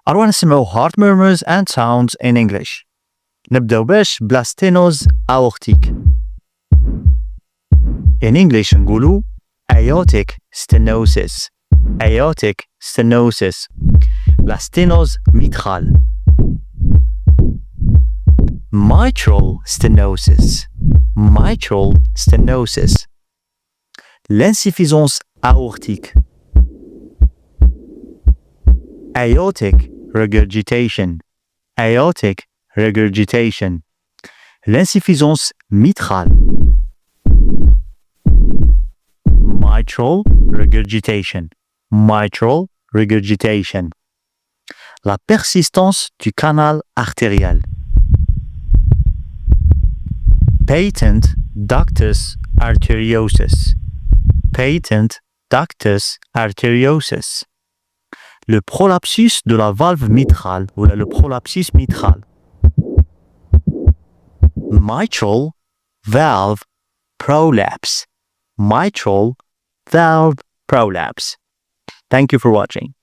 أروح نسمعو heart murmurs and sounds in English. نبدأو باش بلا stenosis aortic. In English نقولو aortic stenosis. Aortic stenosis. La sténose mitrale. Mitral stenosis. Mitral stenosis. L'insuffisance aortique. Aortic regurgitation. Aortic regurgitation. L'insuffisance mitrale. Mitral regurgitation. Mitral regurgitation. La persistance du canal artériel. Patent ductus arteriosus. Patent ductus arteriosus. Le prolapsus de la valve mitrale ou le prolapsus mitral. Mitral valve prolapse. Mitral valve prolapse. Thank you for watching.